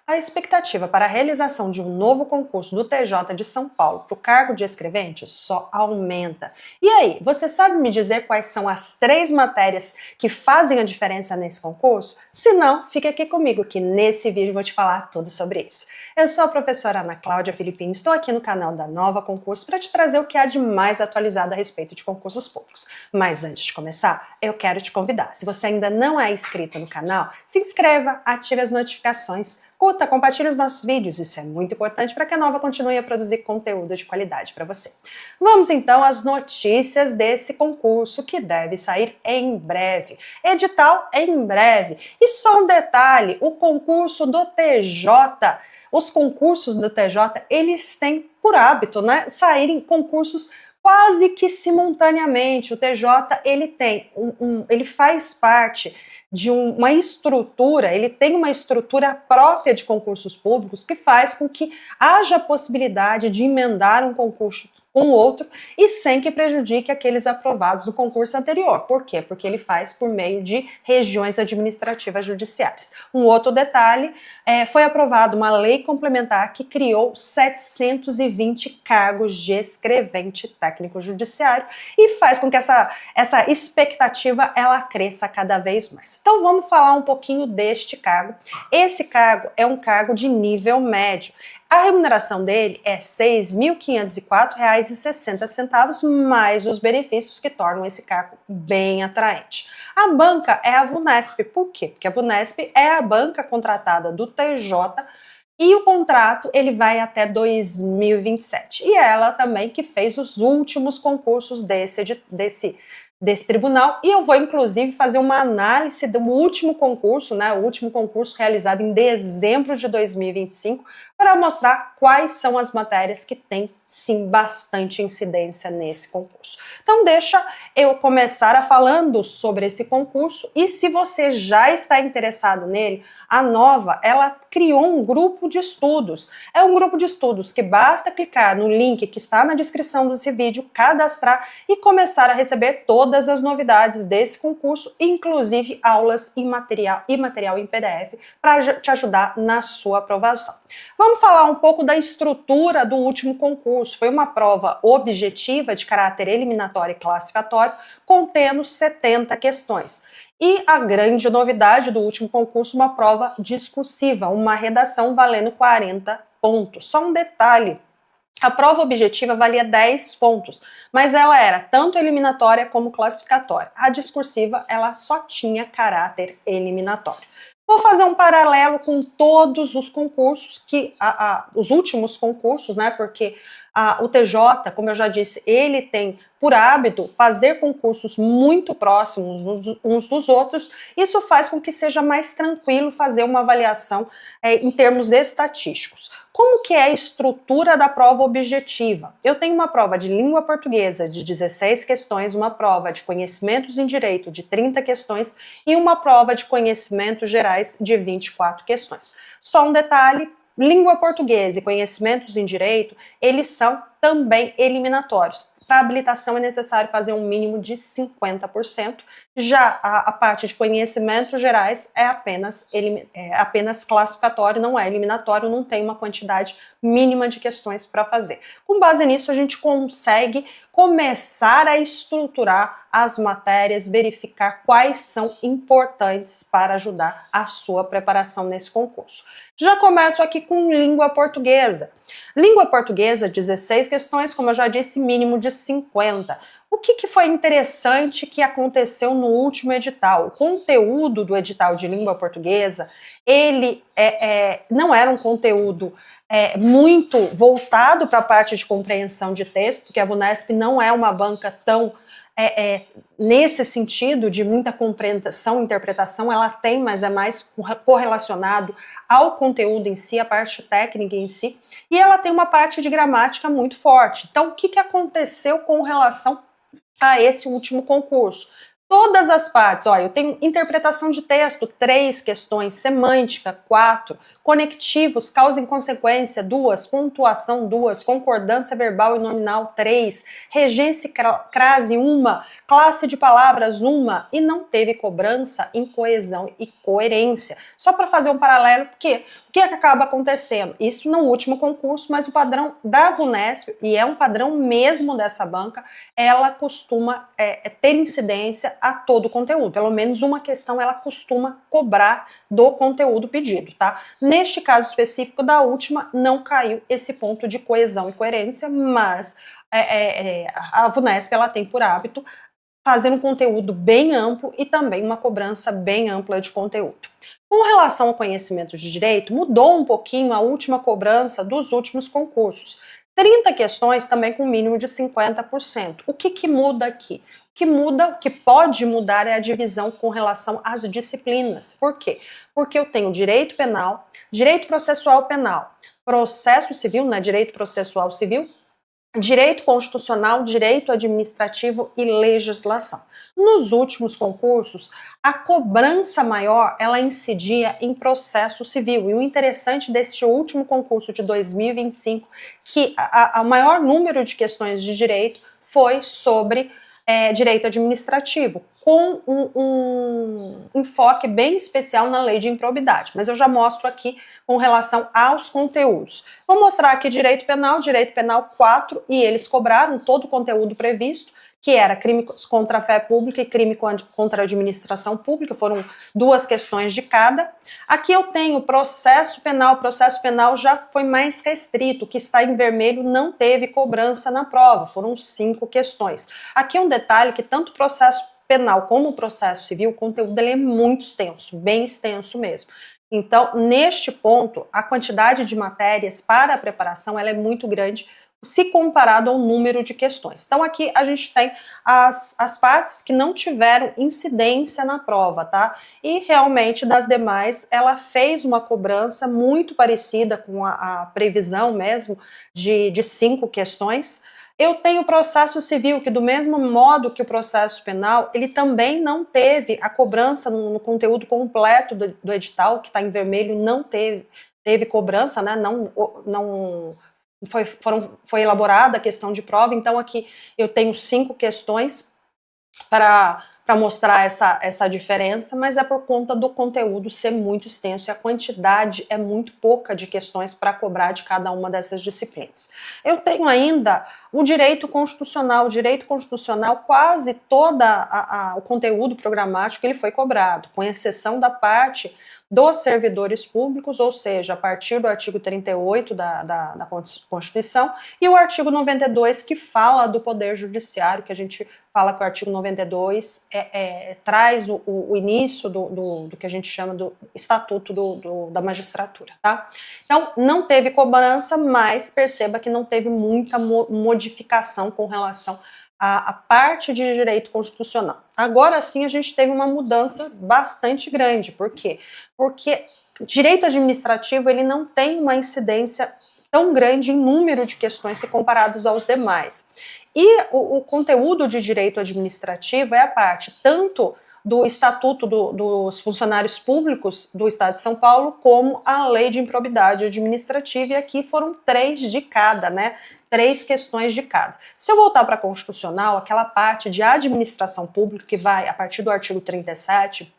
A expectativa para a realização de um novo concurso do TJ de São Paulo para o cargo de escrevente só aumenta. E aí, você sabe me dizer quais são as 3 matérias que fazem a diferença nesse concurso? Se não, fique aqui comigo que nesse vídeo eu vou te falar tudo sobre isso. Eu sou a professora Ana Cláudia Filipim, estou aqui no canal da Nova Concurso para te trazer o que há de mais atualizado a respeito de concursos públicos. Mas antes de começar, eu quero te convidar. Se você ainda não é inscrito no canal, se inscreva, ative as notificações, curta, compartilhe os nossos vídeos, isso é muito importante para que a Nova continue a produzir conteúdo de qualidade para você. Vamos então às notícias desse concurso que deve sair em breve. Edital em breve. E só um detalhe, o concurso do TJ, os concursos do TJ, eles têm por hábito, né, saírem concursos quase que simultaneamente. O TJ, ele tem ele faz parte de uma estrutura, ele tem uma estrutura própria de concursos públicos que faz com que haja a possibilidade de emendar um concurso com outro e sem que prejudique aqueles aprovados no concurso anterior. Por quê? Porque ele faz por meio de regiões administrativas judiciárias. Um outro detalhe, foi aprovada uma lei complementar que criou 720 cargos de escrevente técnico judiciário e faz com que essa expectativa ela cresça cada vez mais. Então vamos falar um pouquinho deste cargo. Esse cargo é um cargo de nível médio. A remuneração dele é R$ 6.504,60, mais os benefícios que tornam esse cargo bem atraente. A banca é a VUNESP. Por quê? Porque a VUNESP é a banca contratada do TJ e o contrato ele vai até 2027. E ela também que fez os últimos concursos desse tribunal, e eu vou inclusive fazer uma análise do último concurso, né, o último concurso realizado em dezembro de 2025, para mostrar quais são as matérias que têm, sim, bastante incidência nesse concurso. Então deixa eu começar falando sobre esse concurso, e se você já está interessado nele, a Nova, ela criou um grupo de estudos. É um grupo de estudos que basta clicar no link que está na descrição desse vídeo, cadastrar e começar a receber todas as novidades desse concurso, inclusive aulas e material em PDF para te ajudar na sua aprovação. Vamos falar um pouco da estrutura do último concurso. Foi uma prova objetiva de caráter eliminatório e classificatório, contendo 70 questões. E a grande novidade do último concurso, uma prova discursiva, uma redação valendo 40 pontos. Só um detalhe. A prova objetiva valia 10 pontos, mas ela era tanto eliminatória como classificatória. A discursiva, ela só tinha caráter eliminatório. Vou fazer um paralelo com todos os concursos, os últimos concursos, né? Porque o TJ, como eu já disse, ele tem por hábito fazer concursos muito próximos uns dos outros. Isso faz com que seja mais tranquilo fazer uma avaliação em termos estatísticos. Como que é a estrutura da prova objetiva? Eu tenho uma prova de língua portuguesa de 16 questões, uma prova de conhecimentos em direito de 30 questões e uma prova de conhecimentos gerais de 24 questões. Só um detalhe, língua portuguesa e conhecimentos em direito, eles são também eliminatórios. Para habilitação é necessário fazer um mínimo de 50%, já a parte de conhecimentos gerais é apenas classificatório, não é eliminatório, não tem uma quantidade mínima de questões para fazer. Com base nisso, a gente consegue começar a estruturar as matérias, verificar quais são importantes para ajudar a sua preparação nesse concurso. Já começo aqui com língua portuguesa. Língua portuguesa, 16 questões, como eu já disse, mínimo de 50. O que foi interessante que aconteceu no último edital? O conteúdo do edital de língua portuguesa, ele não era um conteúdo muito voltado para a parte de compreensão de texto, porque a VUNESP não é uma banca tão nesse sentido de muita compreensão e interpretação, ela tem, mas é mais correlacionado ao conteúdo em si, a parte técnica em si, e ela tem uma parte de gramática muito forte. Então, o que aconteceu com relação a esse último concurso? Todas as partes, olha, eu tenho interpretação de texto, 3 questões, semântica, 4, conectivos, causa e consequência, 2, pontuação, 2, concordância verbal e nominal, 3, regência e crase, 1, classe de palavras, 1, e não teve cobrança em coesão e coerência. Só para fazer um paralelo, porque o que acaba acontecendo? Isso no último concurso, mas o padrão da VUNESP, e é um padrão mesmo dessa banca, ela costuma ter incidência a todo o conteúdo. Pelo menos uma questão ela costuma cobrar do conteúdo pedido, tá? Neste caso específico da última, não caiu esse ponto de coesão e coerência, mas a VUNESP ela tem por hábito fazer um conteúdo bem amplo e também uma cobrança bem ampla de conteúdo. Com relação ao conhecimento de direito, mudou um pouquinho a última cobrança dos últimos concursos. 30 questões também com mínimo de 50%. O que muda aqui? O que pode mudar é a divisão com relação às disciplinas. Por quê? Porque eu tenho direito penal, direito processual penal, processo civil, né, direito processual civil, direito constitucional, direito administrativo e legislação. Nos últimos concursos, a cobrança maior, ela incidia em processo civil. E o interessante deste último concurso de 2025, que o maior número de questões de direito foi sobre direito administrativo, com um enfoque bem especial na lei de improbidade. Mas eu já mostro aqui com relação aos conteúdos. Vou mostrar aqui direito penal 4, e eles cobraram todo o conteúdo previsto, que era crime contra a fé pública e crime contra a administração pública, foram 2 questões de cada. Aqui eu tenho processo penal já foi mais restrito, o que está em vermelho não teve cobrança na prova, foram 5 questões. Aqui um detalhe que tanto processo penal como processo civil, o conteúdo ele é muito extenso, bem extenso mesmo. Então, neste ponto, a quantidade de matérias para a preparação ela é muito grande, se comparado ao número de questões. Então, aqui a gente tem as partes que não tiveram incidência na prova, tá? E realmente, das demais, ela fez uma cobrança muito parecida com a previsão mesmo de 5 questões. Eu tenho o processo civil, que do mesmo modo que o processo penal, ele também não teve a cobrança no conteúdo completo do edital, que está em vermelho, não teve cobrança, né? Não foi elaborada a questão de prova, então aqui eu tenho 5 questões para mostrar essa diferença, mas é por conta do conteúdo ser muito extenso e a quantidade é muito pouca de questões para cobrar de cada uma dessas disciplinas. Eu tenho ainda o direito constitucional. O direito constitucional, quase todo o conteúdo programático ele foi cobrado, com exceção da parte dos servidores públicos, ou seja, a partir do artigo 38 da Constituição e o artigo 92, que fala do Poder Judiciário, que a gente fala que o artigo 92 traz o início do que a gente chama do Estatuto da Magistratura, tá? Então, não teve cobrança, mas perceba que não teve muita modificação com relação a parte de direito constitucional. Agora sim a gente teve uma mudança bastante grande. Por quê? Porque direito administrativo ele não tem uma incidência tão grande em número de questões se comparados aos demais. E o conteúdo de direito administrativo é a parte tanto do Estatuto dos Funcionários Públicos do Estado de São Paulo, como a Lei de Improbidade Administrativa, e aqui foram 3 de cada, né? 3 questões de cada. Se eu voltar para a Constitucional, aquela parte de administração pública, que vai a partir do artigo 37,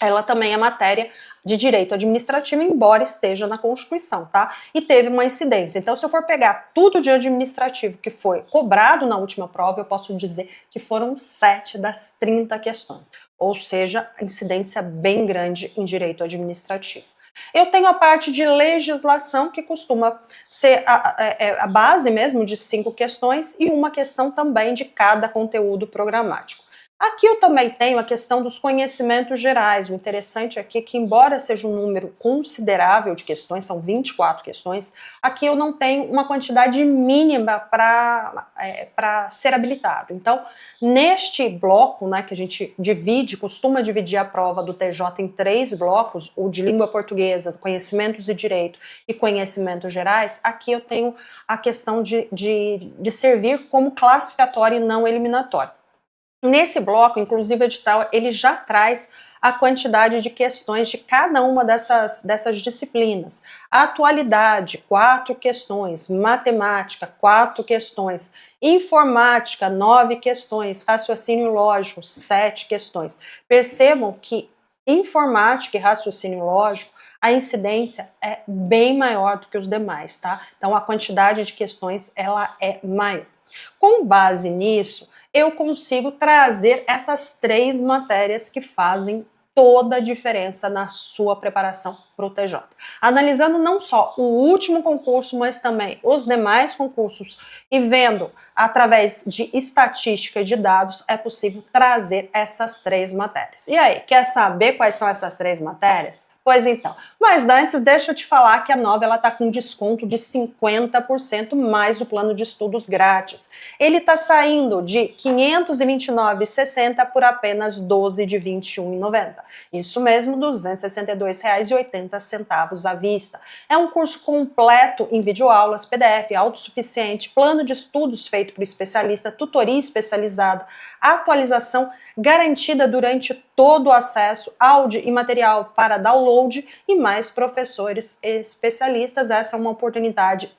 ela também é matéria de direito administrativo, embora esteja na Constituição, tá? E teve uma incidência. Então, se eu for pegar tudo de administrativo que foi cobrado na última prova, eu posso dizer que foram 7 das 30 questões. Ou seja, incidência bem grande em direito administrativo. Eu tenho a parte de legislação, que costuma ser a base mesmo de 5 questões e uma questão também de cada conteúdo programático. Aqui eu também tenho a questão dos conhecimentos gerais. O interessante aqui é que, embora seja um número considerável de questões, são 24 questões, aqui eu não tenho uma quantidade mínima para ser habilitado. Então, neste bloco, né, que a gente costuma dividir a prova do TJ em 3 blocos, o de língua portuguesa, conhecimentos de direito e conhecimentos gerais, aqui eu tenho a questão de servir como classificatório e não eliminatório. Nesse bloco, inclusive o edital, ele já traz a quantidade de questões de cada uma dessas disciplinas. Atualidade, 4 questões. Matemática, 4 questões. Informática, 9 questões. Raciocínio lógico, 7 questões. Percebam que informática e raciocínio lógico, a incidência é bem maior do que os demais, tá? Então, a quantidade de questões, ela é maior. Com base nisso, eu consigo trazer essas 3 matérias que fazem toda a diferença na sua preparação para o TJ. Analisando não só o último concurso, mas também os demais concursos e vendo através de estatística e de dados, é possível trazer essas 3 matérias. E aí, quer saber quais são essas 3 matérias? Pois então, mas antes deixa eu te falar que a Nova ela tá com desconto de 50% mais o plano de estudos grátis. Ele está saindo de R$ 529,60 por apenas R$ 12 de R$ 21,90. Isso mesmo, R$ 262,80 à vista. É um curso completo em videoaulas, PDF, autossuficiente, plano de estudos feito por especialista, tutoria especializada, atualização garantida durante todo o acesso, áudio e material para download e mais professores especialistas. Essa é uma oportunidade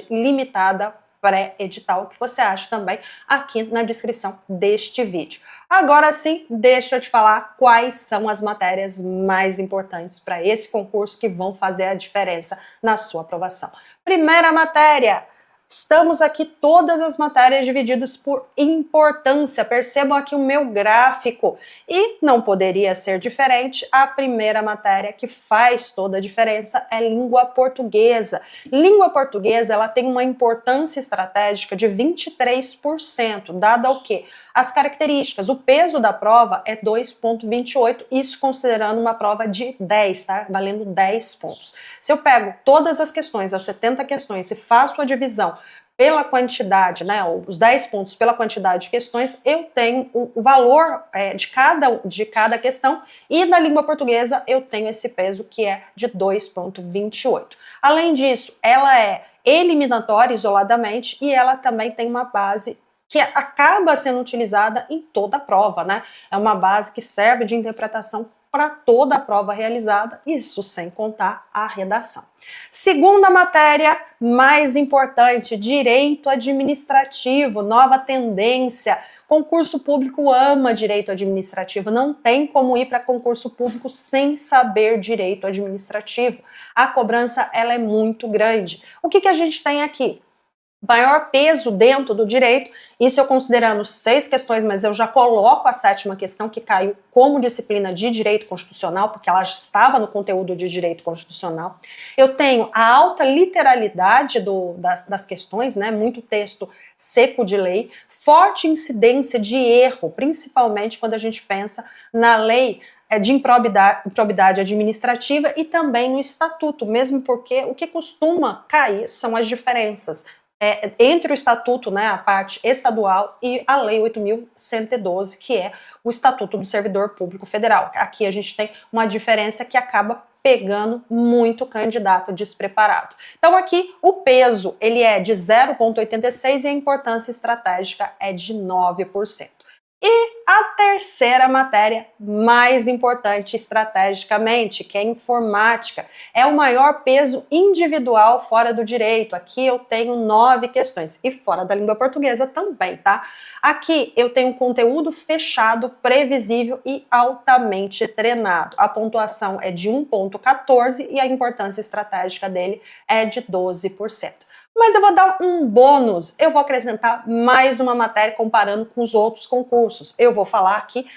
limitada pré-edital, que você acha também aqui na descrição deste vídeo. Agora sim, deixa eu te falar quais são as matérias mais importantes para esse concurso que vão fazer a diferença na sua aprovação. Primeira matéria. Estamos aqui todas as matérias divididas por importância. Percebam aqui o meu gráfico. E não poderia ser diferente, a primeira matéria que faz toda a diferença é língua portuguesa. Língua portuguesa, ela tem uma importância estratégica de 23%, dada o quê? As características. O peso da prova é 2,28, isso considerando uma prova de 10, tá? Valendo 10 pontos. Se eu pego todas as questões, as 70 questões, e faço a divisão pela quantidade, né, os 10 pontos pela quantidade de questões, eu tenho o valor de cada questão, e na língua portuguesa eu tenho esse peso que é de 2,28. Além disso, ela é eliminatória isoladamente e ela também tem uma base que acaba sendo utilizada em toda a prova, né? É uma base que serve de interpretação para toda a prova realizada, isso sem contar a redação. Segunda matéria mais importante, direito administrativo, nova tendência. Concurso público ama direito administrativo, não tem como ir para concurso público sem saber direito administrativo. A cobrança ela é muito grande. O que a gente tem aqui? Maior peso dentro do direito, isso eu considerando 6 questões, mas eu já coloco a 7ª questão que caiu como disciplina de direito constitucional, porque ela estava no conteúdo de direito constitucional. Eu tenho a alta literalidade das questões, né, muito texto seco de lei, forte incidência de erro, principalmente quando a gente pensa na lei de improbidade administrativa e também no estatuto, mesmo porque o que costuma cair são as diferenças entre o estatuto, né, a parte estadual, e a lei 8.112, que é o Estatuto do Servidor Público Federal. Aqui a gente tem uma diferença que acaba pegando muito candidato despreparado. Então aqui o peso ele é de 0,86 e a importância estratégica é de 9%. E a terceira matéria mais importante estrategicamente, que é informática, é o maior peso individual fora do direito. Aqui eu tenho 9 questões e fora da língua portuguesa também, tá? Aqui eu tenho conteúdo fechado, previsível e altamente treinado. A pontuação é de 1,14 e a importância estratégica dele é de 12%. Mas eu vou dar um bônus, eu vou acrescentar mais uma matéria comparando com os outros concursos. Eu vou falar aqui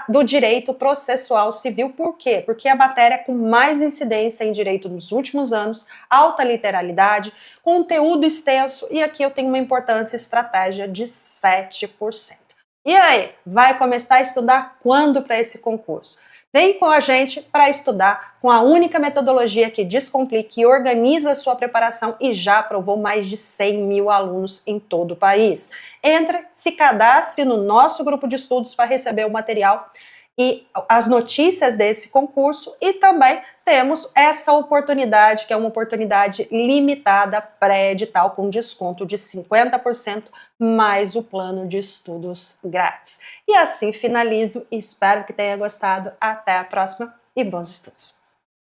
do direito processual civil, por quê? Porque é a matéria com mais incidência em direito nos últimos anos, alta literalidade, conteúdo extenso, e aqui eu tenho uma importância estratégia de 7%. E aí, vai começar a estudar quando para esse concurso? Vem com a gente para estudar com a única metodologia que descomplica e organiza a sua preparação e já aprovou mais de 100 mil alunos em todo o país. Entre, se cadastre no nosso grupo de estudos para receber o material e as notícias desse concurso, e também temos essa oportunidade, que é uma oportunidade limitada, pré-edital, com desconto de 50%, mais o plano de estudos grátis. E assim finalizo, espero que tenha gostado. Até a próxima e bons estudos!